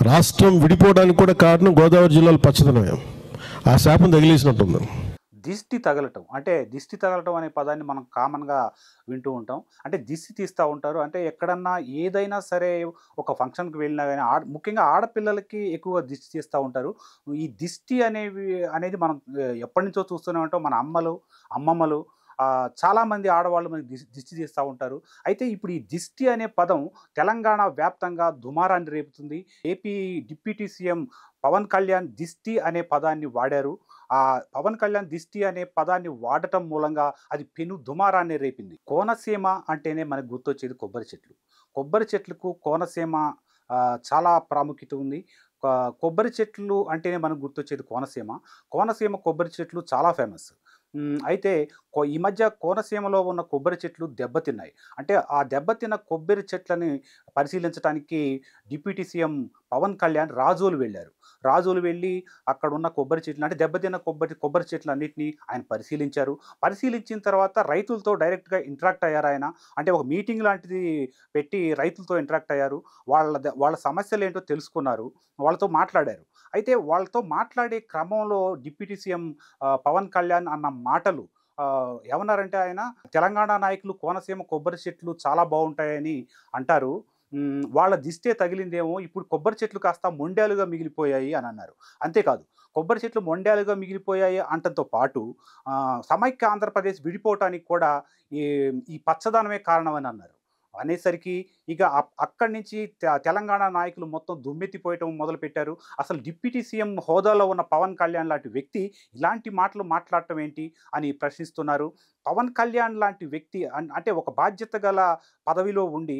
రాష్ట్రం విడిపోవడానికి కూడా కారణం గోదావరి జిల్లాలో పచ్చదనమే. ఆ శాపం తగిలేసినట్టుంది. దిష్టి తగలటం అంటే దిష్టి తగలటం అనే పదాన్ని మనం కామన్‌గా వింటూ ఉంటాం. అంటే దిష్టి తీస్తా ఉంటారు. అంటే ఎక్కడన్నా ఏదైనా సరే ఒక ఫంక్షన్‌కి వెళ్ళినా గాని ముఖ్యంగా ఆడపిల్లలకి ఎక్కువగా దిష్టి తీస్తా ఉంటారు. ఈ దిష్టి అనేది మనం ఎప్పటినుంచో చూస్తూనే ఉంటాం. మన అమ్మలు, అమ్మమ్మలు చాలామంది ఆడవాళ్ళు మనకి దిష్టి తీస్తా ఉంటారు. అయితే ఇప్పుడు ఈ దిష్టి అనే పదం తెలంగాణ వ్యాప్తంగా దుమారాన్ని రేపుతుంది. AP deputy CM Pawan Kalyan దిష్టి అనే పదాన్ని వాడారు. పవన్ కళ్యాణ్ దిష్టి అనే పదాన్ని వాడటం మూలంగా అది పెను దుమారాన్ని రేపింది. కోనసీమ అంటేనే మనకు గుర్తొచ్చేది కొబ్బరి చెట్లు. కొబ్బరి చెట్లకు కోనసీమ చాలా ప్రాముఖ్యత ఉంది. కొబ్బరి చెట్లు అంటేనే మనకు గుర్తొచ్చేది కోనసీమ. కోనసీమ కొబ్బరి చెట్లు చాలా ఫేమస్. అయితే ఈ మధ్య కోనసీమలో ఉన్న కొబ్బరి చెట్లు దెబ్బతిన్నాయి. అంటే ఆ దెబ్బతిన్న కొబ్బరి చెట్లని పరిశీలించటానికి డిప్యూటీ సీఎం పవన్ కళ్యాణ్ రాజోలు వెళ్లారు. రాజోలు వెళ్ళి అక్కడున్న కొబ్బరి చెట్లు అంటే దెబ్బతిన్న కొబ్బరి చెట్లన్నిటిని ఆయన పరిశీలించారు. పరిశీలించిన తర్వాత రైతులతో డైరెక్ట్‌గా ఇంటరాక్ట్ అయ్యారాయన. అంటే ఒక మీటింగ్ లాంటిది పెట్టి రైతులతో ఇంటరాక్ట్ అయ్యారు. వాళ్ళ సమస్యలేంటో తెలుసుకున్నారు. వాళ్ళతో మాట్లాడారు. అయితే వాళ్ళతో మాట్లాడే క్రమంలో డిప్యూటీ సీఎం పవన్ కళ్యాణ్ అన్న మాటలు ఏమన్నారంటే ఆయన, తెలంగాణ నాయకులు కోనసీమ కొబ్బరి చెట్లు చాలా బావుంటాయని అంటారు. వాళ్ళ దిష్టే తగిలిందేమో, ఇప్పుడు కొబ్బరి చెట్లు కాస్త మొండాలుగా మిగిలిపోయాయి అని అన్నారు. అంతేకాదు కొబ్బరి చెట్లు మొండాలుగా మిగిలిపోయాయి అనటంతో పాటు సమైక్య ఆంధ్రప్రదేశ్ విడిపోవటానికి కూడా ఈ ఈ పచ్చదనమే కారణమని అన్నారు. అనేసరికి ఇక అక్కడి నుంచి తెలంగాణ నాయకులు మొత్తం దుమ్మెత్తిపోయటం మొదలుపెట్టారు. అసలు డిప్యూటీ సీఎం హోదాలో ఉన్న పవన్ కళ్యాణ్ లాంటి వ్యక్తి ఇలాంటి మాటలు మాట్లాడటం ఏంటి అని ప్రశ్నిస్తున్నారు. పవన్ కళ్యాణ్ లాంటి వ్యక్తి అంటే ఒక బాధ్యత గల పదవిలో ఉండి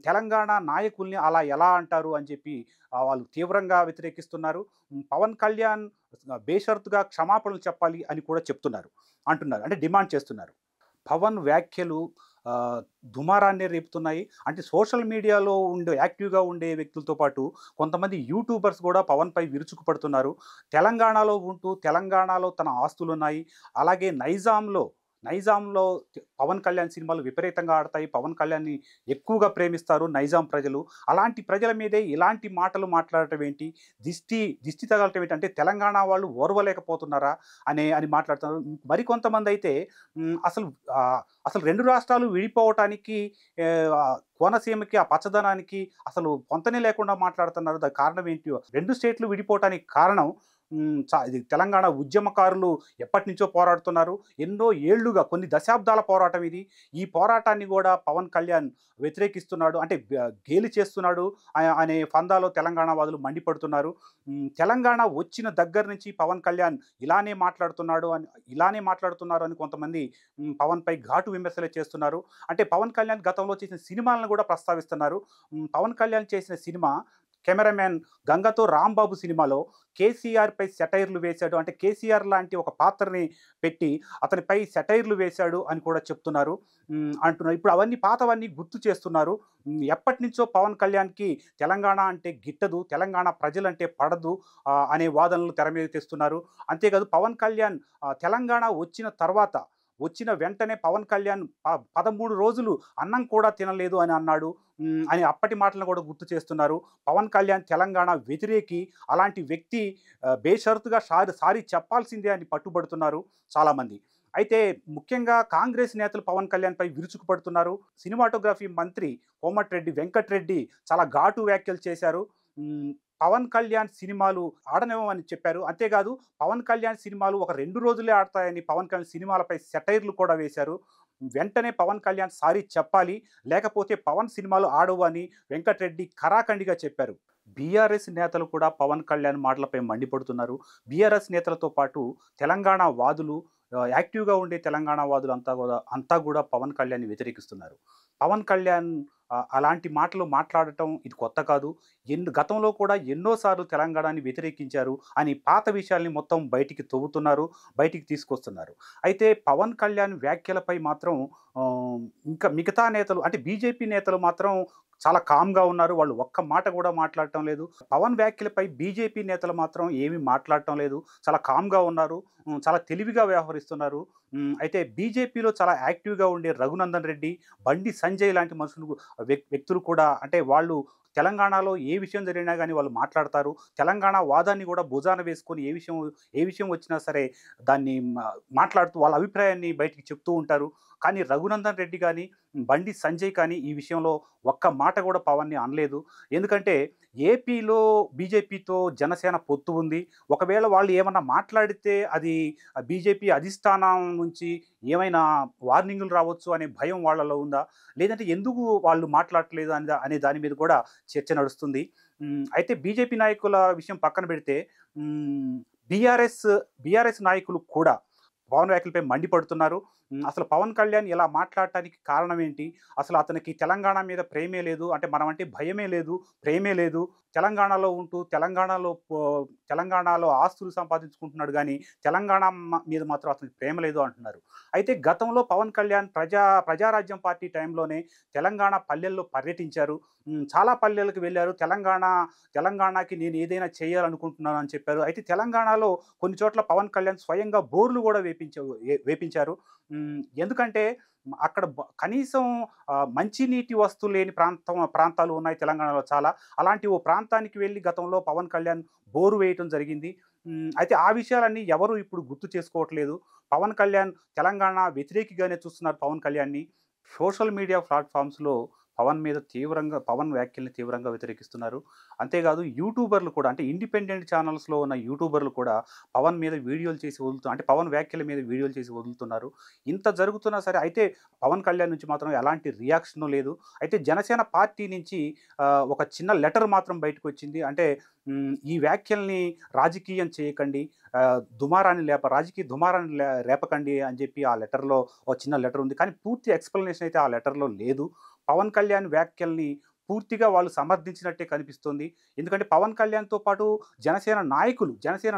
తెలంగాణ నాయకుల్ని అలా ఎలా అంటారు అని చెప్పి వాళ్ళు తీవ్రంగా వ్యతిరేకిస్తున్నారు. పవన్ కళ్యాణ్ బేషరతుగా క్షమాపణలు చెప్పాలి అని కూడా అంటున్నారు. అంటే డిమాండ్ చేస్తున్నారు. పవన్ వ్యాఖ్యలు దుమారాన్ని రేపుతున్నాయి. అంటే సోషల్ మీడియాలో యాక్టివ్‌గా ఉండే వ్యక్తులతో పాటు కొంతమంది యూట్యూబర్స్ కూడా పవన్‌పై విరుచుకుపడుతున్నారు. తెలంగాణలో ఉంటూ తెలంగాణలో తన ఆస్తులున్నాయి. అలాగే నైజాంలో పవన్ కళ్యాణ్ సినిమాలు విపరీతంగా ఆడతాయి. పవన్ కళ్యాణ్‌ని ఎక్కువగా ప్రేమిస్తారు నైజాం ప్రజలు. అలాంటి ప్రజల మీదే ఇలాంటి మాటలు మాట్లాడటం ఏంటి? దిష్టి తగలటం ఏంటి? అంటే తెలంగాణ వాళ్ళు ఓర్వలేకపోతున్నారా? అని మాట్లాడుతున్నారు. మరికొంతమందయితే అసలు అసలు 2 రాష్ట్రాలు విడిపోవటానికి కోనసీమకి, ఆ పచ్చదనానికి అసలు పొంతనే లేకుండా మాట్లాడుతున్నారు. దానికి కారణం ఏంటి? 2 స్టేట్లు విడిపోవటానికి కారణం ఇది తెలంగాణ ఉద్యమకారులు ఎప్పటినుంచో పోరాడుతున్నారు. ఎన్నో ఏళ్లుగా కొన్ని దశాబ్దాల పోరాటం ఇది. ఈ పోరాటాన్ని గూడా పవన్ కళ్యాణ్ వ్యతిరేకిస్తున్నాడు. అంటే గేలి చేస్తున్నాడు అనే ఫందాలో తెలంగాణ వాదులు మండిపడుతున్నారు. తెలంగాణ వచ్చిన దగ్గర నుంచి పవన్ కళ్యాణ్ ఇలానే మాట్లాడుతున్నారు అని కొంతమంది పవన్‌పై ఘాటు విమర్శలే చేస్తున్నారు. అంటే పవన్ కళ్యాణ్ గతంలో చేసిన సినిమాలను గూడా ప్రస్తావిస్తున్నారు. పవన్ కళ్యాణ్ చేసిన సినిమా 'కెమెరామెన్ గంగతో రాంబాబు' సినిమాలో కేసీఆర్‌పై సెటైర్‌లు వేశాడు. అంటే కేసీఆర్ లాంటి ఒక పాత్రని పెట్టి అతనిపై సెటైర్‌లు వేశాడు అని కూడా అంటున్నారు. ఇప్పుడు అవన్నీ పాతవన్నీ గుర్తు చేస్తున్నారు. ఎప్పటినుంచో పవన్ కళ్యాణ్‌కి తెలంగాణ అంటే గిట్టదు, తెలంగాణ ప్రజలంటే పడదు అనే వాదనలు తెర మీద తెస్తున్నారు. అంతేకాదు పవన్ కళ్యాణ్ తెలంగాణ వచ్చిన వెంటనే పవన్ కళ్యాణ్ 13 రోజులు అన్నం కూడా తినలేదు అని అన్నాడు. అని అప్పటి మాటలను కూడా గుర్తు చేస్తున్నారు. పవన్ కళ్యాణ్ తెలంగాణ వ్యతిరేకి. అలాంటి వ్యక్తి బేషరతుగా సారీ చెప్పాల్సిందే అని పట్టుబడుతున్నారు చాలామంది. అయితే ముఖ్యంగా కాంగ్రెస్ నేతలు పవన్ కళ్యాణ్‌పై విరుచుకుపడుతున్నారు. సినిమాటోగ్రఫీ మంత్రి కోమటిరెడ్డి వెంకటరెడ్డి చాలా ఘాటు వ్యాఖ్యలు చేశారు. పవన్ కళ్యాణ్ సినిమాలు ఆడనివ్వమని చెప్పారు. అంతేకాదు పవన్ కళ్యాణ్ సినిమాలు ఒక 2 రోజులే ఆడతాయని పవన్ కళ్యాణ్ సినిమాలపై సెటైర్‌లు కూడా వేశారు. వెంటనే పవన్ కళ్యాణ్ సారీ చెప్పాలి. లేకపోతే పవన్ సినిమాలు ఆడవు అని వెంకటరెడ్డి ఖరాఖండిగా చెప్పారు. బీఆర్ఎస్ నేతలు కూడా పవన్ కళ్యాణ్ మాటలపై మండిపడుతున్నారు. బీఆర్ఎస్ నేతలతో పాటు తెలంగాణ వాదులు యాక్టివ్‌గా ఉండే తెలంగాణ వాదులు అంతా కూడా పవన్ కళ్యాణ్‌ని వ్యతిరేకిస్తున్నారు. పవన్ కళ్యాణ్ అలాంటి మాటలు మాట్లాడటం ఇది కొత్త కాదు. గతంలో కూడా ఎన్నో సార్లు తెలంగాణని వ్యతిరేకించారు అని పాత విషయాల్ని మొత్తం బయటికి తీసుకొస్తున్నారు. అయితే పవన్ కళ్యాణ్ వ్యాఖ్యలపై మాత్రం ఇంకా మిగతా నేతలు అంటే బీజేపీ నేతలు మాత్రం చాలా కామ్‌గా ఉన్నారు. వాళ్ళు ఒక్క మాట కూడా మాట్లాడటం లేదు. పవన్ వ్యాఖ్యలపై బీజేపీ నేతలు మాత్రం ఏమీ మాట్లాడటం లేదు. చాలా కామ్‌గా ఉన్నారు. చాలా తెలివిగా వ్యవహరిస్తున్నారు. అయితే బీజేపీలో చాలా యాక్టివ్‌గా ఉండే రఘునందన్ రెడ్డి, బండి సంజయ్ లాంటి వ్యక్తులు కూడా అంటే వాళ్ళు తెలంగాణలో ఏ విషయం జరిగినా గానీ వాళ్ళు మాట్లాడతారు. తెలంగాణ వాదాన్ని గూడా భుజాన వేసుకొని ఏ విషయం వచ్చినా సరే దాన్ని మాట్లాడుతూ వాళ్ళ అభిప్రాయాన్ని బయటికి చెప్తూ ఉంటారు. కానీ రఘునందన్ రెడ్డి గానీ, బండి సంజయ్ కానీ ఈ విషయంలో ఒక్క మాట గూడా పవన్‌ని అనలేదు. ఎందుకంటే ఏపీలో బీజేపీతో జనసేన పొత్తు ఉంది. ఒకవేళ వాళ్ళు ఏమన్నా మాట్లాడితే అది బీజేపీ అధిష్టానం నుంచి ఏమైనా వార్నింగులు రావచ్చు అనే భయం వాళ్ళలో ఉందా? లేదంటే ఎందుకు వాళ్ళు మాట్లాడట్లేదు అనే దాని మీద కూడా చర్చ నడుస్తుంది. అయితే బీజేపీ నాయకుల విషయం పక్కన పెడితే హ్మ్, బీఆర్ఎస్ నాయకులు కూడా పవన్ వ్యాఖ్యలపై మండిపడుతున్నారు. అసలు పవన్ కళ్యాణ్ ఇలా మాట్లాడటానికి కారణం ఏంటి? అసలు అతనికి తెలంగాణ మీద ప్రేమే లేదు. అంటే మనమంటే భయమే లేదు, ప్రేమే లేదు. తెలంగాణలో ఉంటూ తెలంగాణలో ఆస్తులు సంపాదించుకుంటున్నాడు గానీ, తెలంగాణ మీద మాత్రం అతనికి ప్రేమ లేదు అంటున్నారు. అయితే గతంలో పవన్ కళ్యాణ్ ప్రజారాజ్యం పార్టీ టైంలోనే తెలంగాణ పల్లెల్లో పర్యటించారు. చాలా పల్లెలకు వెళ్లారు. తెలంగాణకి నేను ఏదైనా చేయాలనుకుంటున్నాను అని చెప్పారు. అయితే తెలంగాణలో కొన్ని చోట్ల పవన్ కళ్యాణ్ స్వయంగా బోర్లు గూడా వేపించారు. ఎందుకంటే అక్కడ కనీసం మంచినీటి వస్తువు లేని ప్రాంతాలు ఉన్నాయి తెలంగాణలో చాలా. అలాంటి ఓ ప్రాంతానికి వెళ్లి గతంలో పవన్ కళ్యాణ్ బోరు వేయటం జరిగింది. అయితే ఆ విషయాలన్నీ ఎవరు ఇప్పుడు గుర్తు చేసుకోవట్లేదు. పవన్ కళ్యాణ్ తెలంగాణ వ్యతిరేకిగానే చూస్తున్నారు పవన్ కళ్యాణ్‌ని. సోషల్ మీడియా ప్లాట్‌ఫార్మ్స్‌లో పవన్ వ్యాఖ్యల్ని తీవ్రంగా వ్యతిరేకిస్తున్నారు. అంతేకాదు యూట్యూబర్లు కూడా అంటే ఇండిపెండెంట్ ఛానల్స్‌లో ఉన్న యూట్యూబర్లు కూడా పవన్ మీద వీడియోలు చేసి అంటే పవన్ వ్యాఖ్యల మీద వీడియోలు చేసి వదులుతున్నారు. ఇంత జరుగుతున్నా సరే అయితే పవన్ కళ్యాణ్ నుంచి మాత్రం ఎలాంటి రియాక్షను లేదు. అయితే జనసేన పార్టీ నుంచి ఒక చిన్న లెటర్ మాత్రం బయటకొచ్చింది. అంటే ఈ వ్యాఖ్యల్ని రాజకీయం చేయకండి. రాజకీయ దుమారాన్ని రేపకండి అని చెప్పి ఆ లెటర్‌లో ఒక చిన్న లెటర్ ఉంది. కానీ పూర్తి ఎక్స్‌ప్లనేషన్ అయితే ఆ లెటర్‌లో లేదు. పవన్ కళ్యాణ్ వ్యాఖ్యల్ని పూర్తిగా వాళ్ళు సమర్థించినట్టే కనిపిస్తోంది. ఎందుకంటే పవన్ కళ్యాణ్‌తో పాటు జనసేన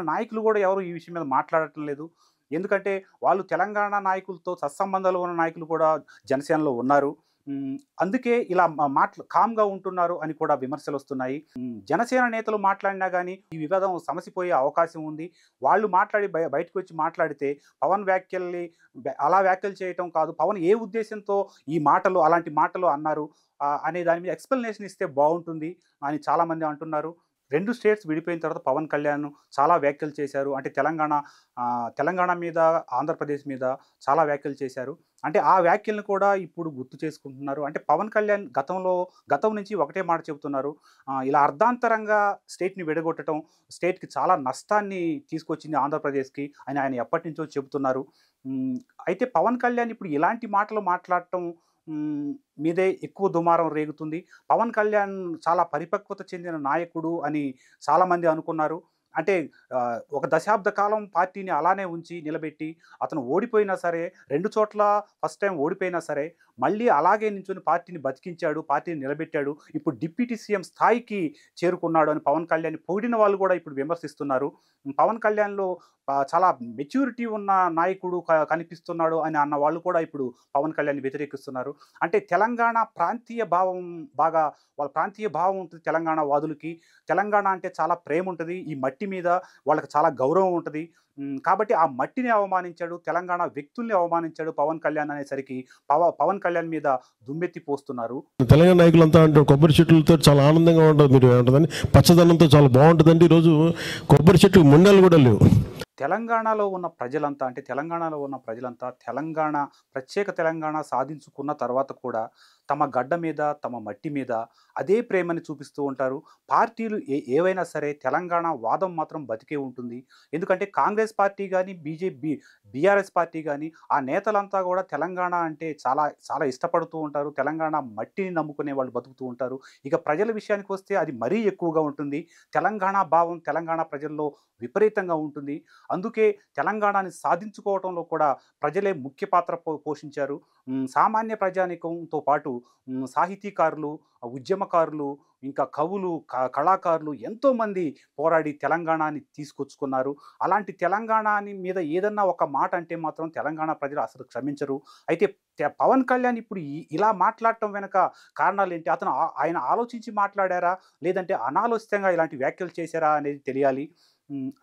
నాయకులు గూడా ఎవరు ఈ విషయం మీద మాట్లాడటం లేదు. ఎందుకంటే వాళ్ళు తెలంగాణ నాయకులతో సత్సంబంధాలు ఉన్న నాయకులు కూడా జనసేనలో ఉన్నారు. అందుకే ఇలా కామ్‌గా ఉంటున్నారు అని కూడా విమర్శలొస్తున్నాయి. జనసేన నేతలు మాట్లాడినా గానీ ఈ వివాదం సమసిపోయే అవకాశం ఉంది. వాళ్ళు మాట్లాడి బయటకొచ్చి మాట్లాడితే పవన్ వ్యాఖ్యల్ని అలా వ్యాఖ్యలు చేయటం కాదు. పవన్ ఏ ఉద్దేశ్యంతో అలాంటి మాటలు అన్నారు అనే దాని మీద ఎక్స్‌ప్లనేషన్ ఇస్తే బావుంటుంది అని చాలామంది అంటున్నారు. 2 స్టేట్స్ విడిపోయిన తర్వాత పవన్ కళ్యాణ్ చాలా వ్యాఖ్యలు చేశారు. అంటే తెలంగాణ మీద, ఆంధ్రప్రదేశ్ మీద చాలా వ్యాఖ్యలు చేశారు. అంటే ఆ వ్యాఖ్యలను కూడా ఇప్పుడు గుర్తు చేసుకుంటున్నారు. అంటే పవన్ కళ్యాణ్ గతం నుంచి ఒకటే మాట చెబుతున్నారు. ఇలా అర్ధాంతరంగా స్టేట్‌ని విడగొట్టటం, స్టేట్‌కి చాలా నష్టాన్ని తీసుకొచ్చింది ఆంధ్రప్రదేశ్‌కి అని ఆయన ఎప్పటినుంచో చెబుతున్నారు. అయితే పవన్ కళ్యాణ్ ఇప్పుడు ఇలాంటి మాటలు మాట్లాడటం మీదే ఎక్కువ దుమారం రేగుతుంది. పవన్ కళ్యాణ్ చాలా పరిపక్వత చెందిన నాయకుడు అని చాలామంది అనుకున్నారు. అంటే ఒక దశాబ్ద కాలం పార్టీని అలానే ఉంచి నిలబెట్టి, అతను ఓడిపోయినా సరే, 2 చోట్ల ఫస్ట్ టైమ్ ఓడిపోయినా సరే, మళ్ళీ అలాగే నించొని పార్టీని బతికించాడు, పార్టీని నిలబెట్టాడు. ఇప్పుడు డిప్యూటీ సీఎం స్థాయికి చేరుకున్నాడు అని పవన్ కళ్యాణ్‌ని పొగిడిన వాళ్ళు గూడా ఇప్పుడు విమర్శిస్తున్నారు. పవన్ కళ్యాణ్‌లో చాలా మెచ్యూరిటీ ఉన్న నాయకుడు కనిపిస్తున్నాడు అని అన్న వాళ్ళు కూడా ఇప్పుడు పవన్ కళ్యాణ్‌ని వ్యతిరేకిస్తున్నారు. అంటే వాళ్ళ ప్రాంతీయ భావం ఉంటది తెలంగాణ వాదులకి. తెలంగాణ అంటే చాలా ప్రేముంటది. ఈ మట్టి మీద వాళ్ళకి చాలా గౌరవం ఉంటది. కాబట్టి ఆ మట్టిని అవమానించాడు, తెలంగాణ వ్యక్తుల్ని అవమానించాడు పవన్ కళ్యాణ్ అనేసరికి పవన్ కళ్యాణ్ మీద దుమ్మెత్తి పోస్తున్నారు. తెలంగాణ నాయకులంతా అంటారు కొబ్బరి చెట్లతో చాలా ఆనందంగా ఉంటుంది. మీరు ఏమంటుందని పచ్చదనంతో చాలా బాగుంటుందండి. ఈరోజు కొబ్బరి చెట్లు ముండలు కూడా లేవు. తెలంగాణలో ఉన్న ప్రజలంతా ప్రత్యేక తెలంగాణ సాధించుకున్న తర్వాత కూడా తమ గడ్డ మీద, తమ మట్టి మీద అదే ప్రేమని చూపిస్తూ ఉంటారు. పార్టీలు ఏవైనా సరే తెలంగాణ వాదం మాత్రం బతికే ఉంటుంది. ఎందుకంటే కాంగ్రెస్ పార్టీ గానీ, బీఆర్ఎస్ పార్టీ గానీ ఆ నేతలంతా గూడా తెలంగాణ అంటే చాలా చాలా ఇష్టపడుతూ ఉంటారు. తెలంగాణ మట్టిని నమ్ముకునే వాళ్ళు బతుకుతూ ఉంటారు. ఇక ప్రజల విషయానికొస్తే అది మరీ ఎక్కువగా ఉంటుంది. తెలంగాణ భావం తెలంగాణ ప్రజల్లో విపరీతంగా ఉంటుంది. అందుకే తెలంగాణని సాధించుకోవటంలో కూడా ప్రజలే ముఖ్య పాత్ర పోషించారు. సామాన్య ప్రజానీకంతో పాటు సాహితీకారులు, ఉద్యమకారులు, ఇంకా కవులు, కళాకారులు ఎంతోమంది పోరాడి తెలంగాణని తీసుకొచ్చుకున్నారు. అలాంటి తెలంగాణని మీద ఏదన్నా ఒక మాట అంటే మాత్రం తెలంగాణ ప్రజలు అసలు క్షమించరు. అయితే పవన్ కళ్యాణ్ ఇప్పుడు ఇలా మాట్లాడటం వెనక కారణాలేంటి? ఆయన ఆలోచించి మాట్లాడారా? లేదంటే అనాలోచితంగా ఇలాంటి వ్యాఖ్యలు చేశారా అనేది తెలియాలి.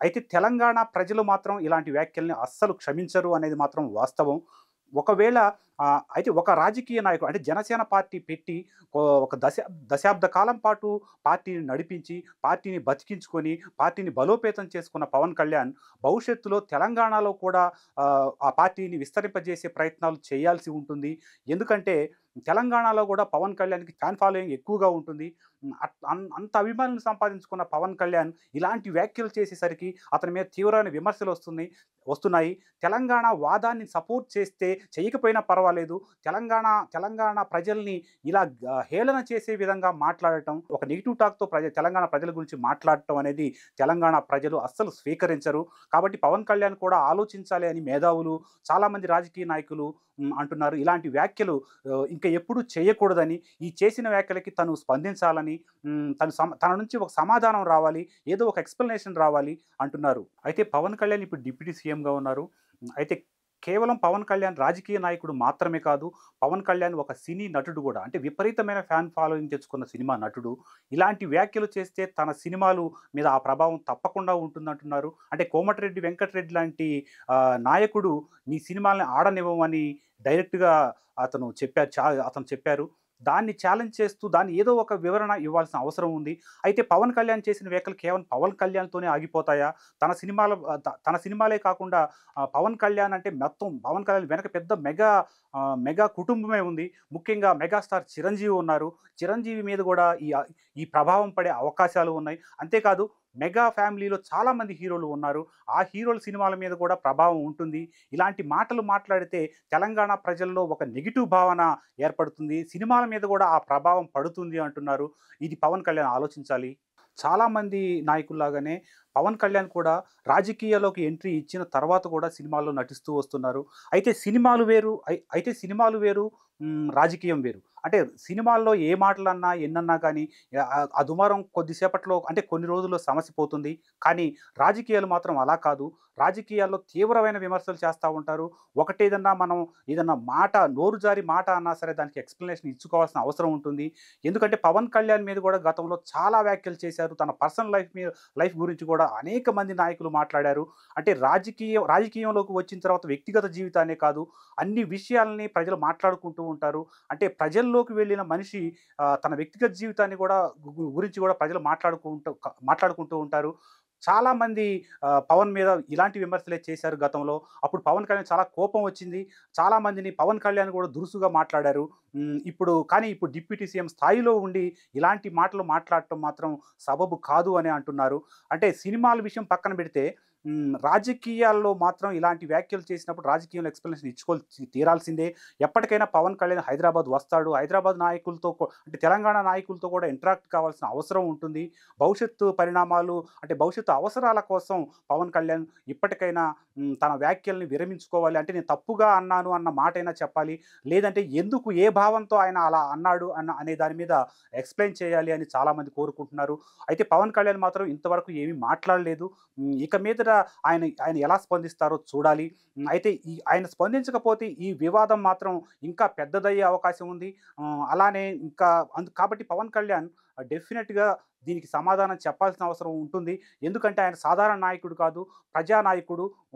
అయితే తెలంగాణ ప్రజలు మాత్రం ఇలాంటి వ్యాఖ్యల్ని అస్సలు క్షమించరు అనేది మాత్రం వాస్తవం. ఒకవేళ అయితే ఒక రాజకీయ నాయకుడు అంటే జనసేన పార్టీ పెట్టి ఒక దశాబ్ద కాలం పాటు పార్టీని నడిపించి, పార్టీని బతికించుకొని, పార్టీని బలోపేతం చేసుకున్న పవన్ కళ్యాణ్ భవిష్యత్తులో తెలంగాణలో కూడా ఆ పార్టీని విస్తరింపజేసే ప్రయత్నాలు చేయాల్సి ఉంటుంది. ఎందుకంటే తెలంగాణలో కూడా పవన్ కళ్యాణ్‌కి ఫ్యాన్ ఫాలోయింగ్ ఎక్కువగా ఉంటుంది. అంత అభిమానులను సంపాదించుకున్న పవన్ కళ్యాణ్ ఇలాంటి వ్యాఖ్యలు చేసేసరికి అతని మీద తీవ్రమైన విమర్శలు వస్తున్నాయి. తెలంగాణ వాదాన్ని సపోర్ట్ చేస్తే చేయకపోయినా పర్వాలేదు. తెలంగాణ ప్రజల్ని ఇలా హేళన చేసే విధంగా మాట్లాడటం, ఒక నెగెటివ్ టాక్‌తో తెలంగాణ ప్రజల గురించి మాట్లాడటం అనేది తెలంగాణ ప్రజలు అస్సలు స్వీకరించరు. కాబట్టి పవన్ కళ్యాణ్ కూడా ఆలోచించాలి అని మేధావులు, చాలామంది రాజకీయ నాయకులు అంటున్నారు. ఇలాంటి వ్యాఖ్యలు ఇంకా ఎప్పుడూ చేయకూడదని, ఈ చేసిన వ్యాఖ్యలకి తను స్పందించాలని, తన నుంచి ఒక సమాధానం రావాలి, ఏదో ఒక ఎక్స్‌ప్లనేషన్ రావాలి అంటున్నారు. అయితే పవన్ కళ్యాణ్ ఇప్పుడు డిప్యూటీ సీఎంగా ఉన్నారు. అయితే కేవలం పవన్ కళ్యాణ్ రాజకీయ నాయకుడు మాత్రమే కాదు, పవన్ కళ్యాణ్ ఒక సినీ నటుడు గూడా. అంటే విపరీతమైన ఫ్యాన్ ఫాలోయింగ్ తెచ్చుకున్న సినిమా నటుడు. ఇలాంటి వ్యాఖ్యలు చేస్తే తన సినిమాలు మీద ఆ ప్రభావం తప్పకుండా ఉంటుందంటున్నారు. అంటే కోమటిరెడ్డి వెంకటరెడ్డి లాంటి నాయకుడు నీ సినిమాల్ని ఆడనివ్వమని డైరెక్ట్‌గా అతను చెప్పారు. దాన్ని ఛాలెంజ్ చేస్తూ దాన్ని ఏదో ఒక వివరణ ఇవ్వాల్సిన అవసరం ఉంది. అయితే పవన్ కళ్యాణ్ చేసిన వ్యాఖ్యలు కేవలం పవన్ కళ్యాణ్‌తోనే ఆగిపోతాయా? తన సినిమాలే కాకుండా పవన్ కళ్యాణ్ అంటే మొత్తం పవన్ కళ్యాణ్ వెనక పెద్ద మెగా కుటుంబమే ఉంది. ముఖ్యంగా మెగాస్టార్ చిరంజీవి ఉన్నారు. చిరంజీవి మీద గూడా ఈ ప్రభావం పడే అవకాశాలు ఉన్నాయి. అంతేకాదు మెగా ఫ్యామిలీలో చాలామంది హీరోలు ఉన్నారు. ఆ హీరోల సినిమాల మీద కూడా ప్రభావం ఉంటుంది. ఇలాంటి మాటలు మాట్లాడితే తెలంగాణ ప్రజల్లో ఒక నెగెటివ్ భావన ఏర్పడుతుంది. సినిమాల మీద కూడా ఆ ప్రభావం పడుతుంది అంటున్నారు. ఇది పవన్ కళ్యాణ్ ఆలోచించాలి. చాలామంది నాయకుల్లాగానే పవన్ కళ్యాణ్ కూడా రాజకీయాల్లోకి ఎంట్రీ ఇచ్చిన తర్వాత కూడా సినిమాల్లో నటిస్తూ వస్తున్నారు. అయితే సినిమాలు వేరు, రాజకీయం వేరు. అంటే సినిమాల్లో ఏ మాటలన్నా, ఎన్నన్నా కానీ ఆ దుమారం కొద్దిసేపట్లో అంటే కొన్ని రోజుల్లో సమసిపోతుంది. కానీ రాజకీయాలు మాత్రం అలా కాదు. రాజకీయాల్లో తీవ్రమైన విమర్శలు చేస్తా ఉంటారు. మనం ఏదన్నా నోరు జారి మాట అన్నా సరే దానికి ఎక్స్‌ప్లనేషన్ ఇచ్చుకోవాల్సిన అవసరం ఉంటుంది. ఎందుకంటే పవన్ కళ్యాణ్ మీద కూడా గతంలో చాలా వ్యాఖ్యలు చేశారు. తన పర్సనల్ లైఫ్ గురించి కూడా అనేక మంది నాయకులు మాట్లాడారు. అంటే రాజకీయంలోకి వచ్చిన తర్వాత వ్యక్తిగత జీవితాన్నే కాదు, అన్ని విషయాల్ని ప్రజలు మాట్లాడుకుంటూ ఉంటారు. అంటే ప్రజల్లోకి వెళ్ళిన మనిషి తన వ్యక్తిగత జీవితాన్ని కూడా గురించి కూడా ప్రజలు మాట్లాడుకుంటూ ఉంటారు. చాలామంది పవన్ మీద ఇలాంటి విమర్శలే చేశారు గతంలో. అప్పుడు పవన్ కళ్యాణ్ చాలా కోపం వచ్చింది. చాలామందిని పవన్ కళ్యాణ్ కూడా దురుసుగా మాట్లాడారు. ఇప్పుడు డిప్యూటీ సీఎం స్థాయిలో ఉండి ఇలాంటి మాటలు మాట్లాడటం మాత్రం సబబు కాదు అని అంటున్నారు. అంటే సినిమాల విషయం పక్కన పెడితే రాజకీయాల్లో మాత్రం ఇలాంటి వ్యాఖ్యలు చేసినప్పుడు రాజకీయంలో ఎక్స్‌ప్లనేషన్ తీరాల్సిందే. ఎప్పటికైనా పవన్ కళ్యాణ్ హైదరాబాద్ వస్తాడు. హైదరాబాద్ నాయకులతో అంటే తెలంగాణ నాయకులతో కూడా ఇంటరాక్ట్ కావాల్సిన అవసరం ఉంటుంది. భవిష్యత్తు అవసరాల కోసం పవన్ కళ్యాణ్ ఇప్పటికైనా తన వ్యాఖ్యల్ని విరమించుకోవాలి. అంటే నేను తప్పుగా అన్నాను అన్న మాటైనా చెప్పాలి. లేదంటే ఎందుకు ఏ భావంతో ఆయన అలా అన్నాడు అనే దాని మీద ఎక్స్‌ప్లెయిన్ చేయాలి అని చాలామంది కోరుకుంటున్నారు. అయితే పవన్ కళ్యాణ్ మాత్రం ఇంతవరకు ఏమీ మాట్లాడలేదు. ఇక మీదట ఆయన ఎలా స్పందిస్తారో చూడాలి. అయితే ఆయన స్పందించకపోతే ఈ వివాదం మాత్రం ఇంకా పెద్దదయ్యే అవకాశం ఉంది. అలానే కాబట్టి పవన్ కళ్యాణ్ డెఫినిట్‌గా దీనికి సమాధానం చెప్పాల్సిన అవసరం ఉంటుంది. ఎందుకంటే ఆయన సాధారణ నాయకుడు కాదు,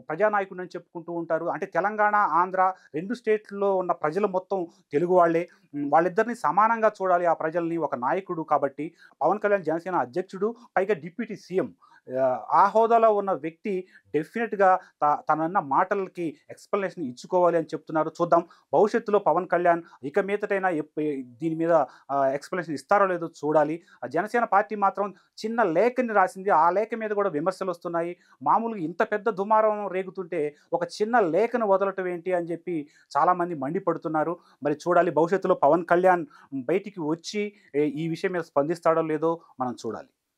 ప్రజానాయకుడని చెప్పుకుంటూ ఉంటారు. అంటే తెలంగాణ, ఆంధ్ర 2 స్టేట్‌ల్లో ఉన్న ప్రజలు మొత్తం తెలుగు వాళ్ళే. వాళ్ళిద్దరిని సమానంగా చూడాలి ఆ ప్రజల్ని ఒక నాయకుడు కాబట్టి. పవన్ కళ్యాణ్ జనసేన అధ్యక్షుడు, పైగా డిప్యూటీ సీఎం. ఆ హోదాలో ఉన్న వ్యక్తి డెఫినిట్‌గా తనన్న మాటలకి ఎక్స్‌ప్లనేషన్ ఇచ్చుకోవాలి అని చెప్తున్నారు. చూద్దాం భవిష్యత్తులో పవన్ కళ్యాణ్ ఇక మీదటైనా దీని మీద ఎక్స్‌ప్లనేషన్ ఇస్తారో లేదో చూడాలి. జనసేన పార్టీ మాత్రం చిన్న లేఖని రాసింది. ఆ లేఖ మీద కూడా విమర్శలొస్తున్నాయి. మామూలుగా ఇంత పెద్ద దుమారం రేగుతుంటే ఒక చిన్న లేఖను వదలటం ఏంటి అని చెప్పి చాలామంది మండిపడుతున్నారు. మరి చూడాలి భవిష్యత్తులో పవన్ కళ్యాణ్ బయటికి వచ్చి ఈ విషయం మీద స్పందిస్తాడో లేదో మనం చూడాలి.